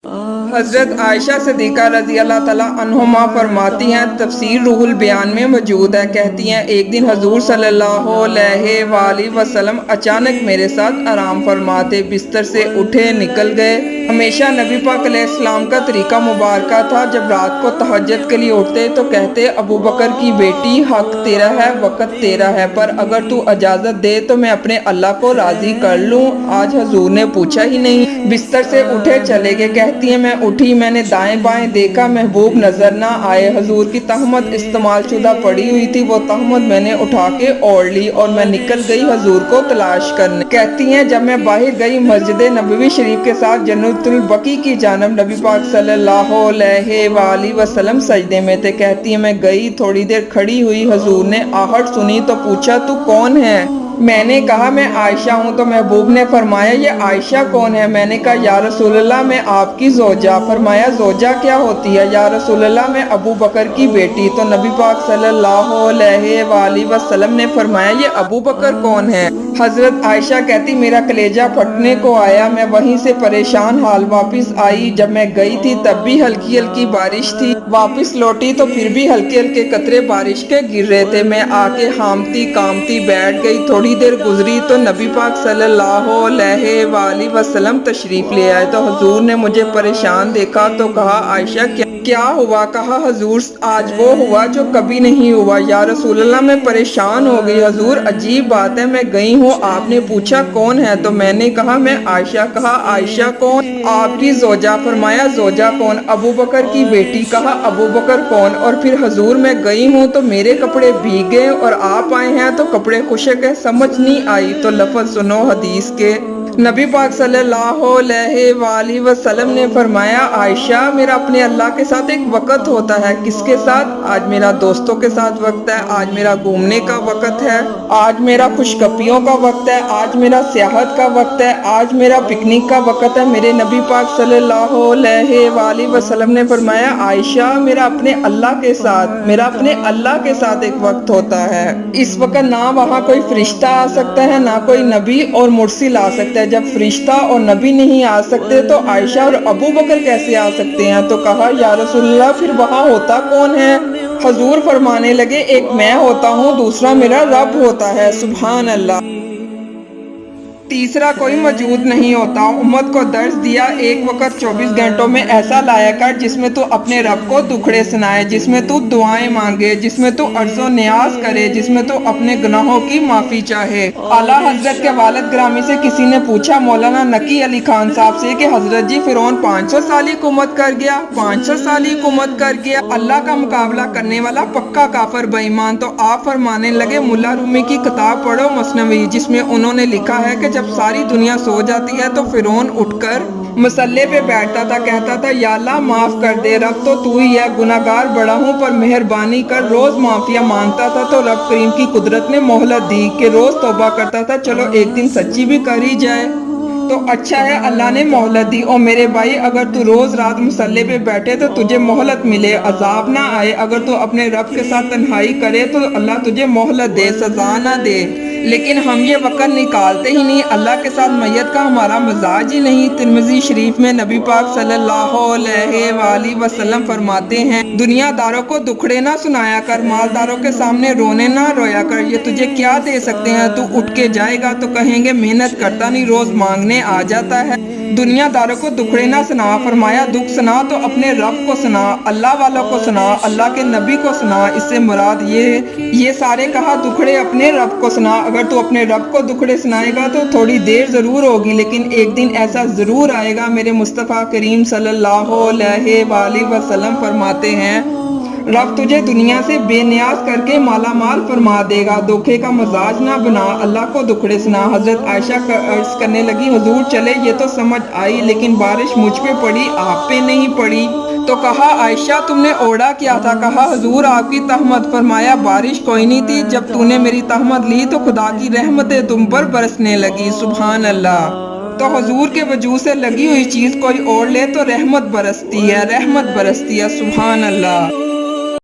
حضرت عائشہ صدیقہ رضی اللہ تعالیٰ عنہما فرماتی ہیں، تفسیر روح البیان میں موجود ہے، کہتی ہیں ایک دن حضور صلی اللہ علیہ وآلہ وسلم اچانک میرے ساتھ آرام فرماتے بستر سے اٹھے نکل گئے۔ ہمیشہ نبی پاک علیہ السلام کا طریقہ مبارکہ تھا، جب رات کو تہجد کے لیے اٹھتے تو کہتے ابو بکر کی بیٹی، حق تیرا ہے، وقت تیرا ہے، پر اگر تو اجازت دے تو میں اپنے اللہ کو راضی کر لوں۔ آج حضور نے پوچھا ہی نہیں، بستر سے اٹھے چلے گئے۔ کہتی ہیں میں اٹھی، میں نے دائیں بائیں دیکھا، محبوب نظر نہ آئے۔ حضور کی تہمت استعمال شدہ پڑی ہوئی تھی، وہ تہمت میں نے اٹھا کے اوڑھ لی اور میں نکل گئی حضور کو تلاش کرنے۔ کہتی ہیں جب میں باہر گئی مسجد نبوی شریف کے ساتھ جنت البقیع کی جانب، نبی پاک صلی اللہ علیہ وآلہ وسلم سجدے میں تھے۔ کہتی ہیں میں گئی، تھوڑی دیر کھڑی ہوئی، حضور نے آہٹ سنی تو پوچھا تو کون ہے؟ میں نے کہا میں عائشہ ہوں، تو محبوب نے فرمایا یہ عائشہ کون ہے؟ میں نے کہا یا رسول اللہ میں آپ کی زوجہ۔ فرمایا زوجہ کیا ہوتی ہے؟ یا رسول اللہ میں ابو بکر کی بیٹی۔ تو نبی پاک صلی اللہ علیہ وآلہ وسلم نے فرمایا یہ ابو بکر کون ہے؟ حضرت عائشہ کہتی میرا کلیجہ پھٹنے کو آیا، میں وہیں سے پریشان حال واپس آئی۔ جب میں گئی تھی تب بھی ہلکی ہلکی بارش تھی، واپس لوٹی تو پھر بھی ہلکے ہلکے قطرے بارش کے گر رہے تھے۔ میں آ کے ہامتی کامتی بیٹھ گئی۔ تھوڑی دیر گزری تو نبی پاک صلی اللہ علیہ وآلہ وسلم تشریف لے آئے، تو حضور نے مجھے پریشان دیکھا تو کہا عائشہ کیا ہوا؟ کہا حضور آج وہ ہوا جو کبھی نہیں ہوا۔ یا رسول اللہ میں پریشان ہو گئی۔ حضور عجیب بات ہے، میں گئی ہوں، آپ نے پوچھا کون ہے؟ تو میں نے کہا میں عائشہ۔ کہا عائشہ کون؟ آپ کی زوجہ۔ فرمایا زوجہ کون؟ ابو بکر کی بیٹی۔ کہا ابو بکر کون؟ اور پھر حضور میں گئی ہوں تو میرے کپڑے بھیگ گئے اور آپ آئے ہیں تو کپڑے خشک ہے، سمجھ نہیں آئی۔ تو لفظ سنو حدیث کے۔ نبی پاک صلی اللہ علیہ وآلہ وسلم نے فرمایا عائشہ میرا اپنے اللہ کے ساتھ ایک وقت ہوتا ہے۔ کس کے ساتھ؟ آج میرا دوستوں کے ساتھ وقت ہے، آج میرا گھومنے کا وقت ہے، آج میرا خوشگپیوں کا وقت ہے، آج میرا سیاحت کا وقت ہے، آج میرا پکنک کا وقت ہے۔ میرے نبی پاک صلی اللہ علیہ وآلہ وسلم نے فرمایا عائشہ میرا اپنے اللہ کے ساتھ، میرا اپنے اللہ کے ساتھ ایک وقت ہوتا ہے۔ اس وقت نہ وہاں کوئی فرشتہ آ سکتا ہے، نہ کوئی نبی اور مرسل آ سکتا ہے۔ جب فرشتہ اور نبی نہیں آ سکتے تو عائشہ اور ابو بکر کیسے آ سکتے ہیں؟ تو کہا یا رسول اللہ پھر وہاں ہوتا کون ہے؟ حضور فرمانے لگے ایک میں ہوتا ہوں، دوسرا میرا رب ہوتا ہے۔ سبحان اللہ۔ تیسرا کوئی موجود نہیں ہوتا۔ امت کو درس دیا ایک وقت 24 گھنٹوں میں ایسا لایا کر جس میں تو اپنے رب کو دکھڑے سنائے، جس میں تو دعائیں مانگے، جس میں تو عرض و نیاز کرے، جس میں تو اپنے گناہوں کی معافی چاہے۔ اعلیٰ حضرت کے والد گرامی سے کسی نے پوچھا مولانا نقی علی خان صاحب سے کہ حضرت جی فرعون 500 سال ہی حکومت کر گیا، 500 سال ہی حکومت کر گیا، اللہ کا مقابلہ کرنے والا پکا کافر بے ایمان۔ تو آپ فرمانے لگے ملا رومی کی کتاب پڑھو مثنوی، جس میں انہوں نے لکھا ہے کہ جب ساری دنیا سو جاتی ہے تو فرعون اٹھ کر مسلح پہ بیٹھتا تھا، کہتا تھا یا اللہ معاف کر دے، رب تو ہی ہے، گناہگار بڑا ہوں پر مہربانی کر۔ روز معافیا مانگتا تھا تو رب کریم کی قدرت نے مہلت دی کہ روز توبہ کرتا تھا، چلو ایک دن سچی بھی کر ہی جائے تو اچھا ہے، اللہ نے مہلت دی۔ اور میرے بھائی اگر تو روز رات مسلح پہ بیٹھے تو تجھے مہلت ملے، عذاب نہ آئے۔ اگر تو اپنے رب کے ساتھ تنہائی کرے تو اللہ تجھے مہلت دے، سزا نہ دے۔ لیکن ہم یہ وقت نکالتے ہی نہیں، اللہ کے ساتھ میت کا ہمارا مزاج ہی نہیں۔ ترمذی شریف میں نبی پاک صلی اللہ علیہ وآلہ وسلم فرماتے ہیں دنیا داروں کو دکھڑے نہ سنایا کر، مالداروں کے سامنے رونے نہ رویا کر، یہ تجھے کیا دے سکتے ہیں؟ تو اٹھ کے جائے گا تو کہیں گے محنت کرتا نہیں، روز مانگنے آ جاتا ہے۔ دنیا داروں کو دکھڑے نہ سنا، فرمایا دکھ سنا تو اپنے رب کو سنا، اللہ والوں کو سنا، اللہ کے نبی کو سنا۔ اس سے مراد یہ سارے کہا دکھڑے اپنے رب کو سنا۔ اگر تو اپنے رب کو دکھڑے سنائے گا تو تھوڑی دیر ضرور ہوگی لیکن ایک دن ایسا ضرور آئے گا۔ میرے مصطفیٰ کریم صلی اللہ علیہ وآلہ وسلم فرماتے ہیں رب تجھے دنیا سے بے نیاز کر کے مالا مال فرما دے گا، دھوکے کا مزاج نہ بنا، اللہ کو دکھڑے سنا۔ حضرت عائشہ عرض کرنے لگی حضور چلے یہ تو سمجھ آئی لیکن بارش مجھ پہ پڑی، آپ پہ نہیں پڑی۔ تو کہا عائشہ تم نے اوڑھا کیا تھا؟ کہا حضور آپ کی تہمت۔ فرمایا بارش کوئی نہیں تھی، جب تو نے میری تہمت لی تو خدا کی رحمتیں تم پر برسنے لگی۔ سبحان اللہ۔ تو حضور کے وجود سے لگی ہوئی چیز کوئی اوڑھ لے تو رحمت برستی ہے، رحمت برستی ہے۔ سبحان اللہ۔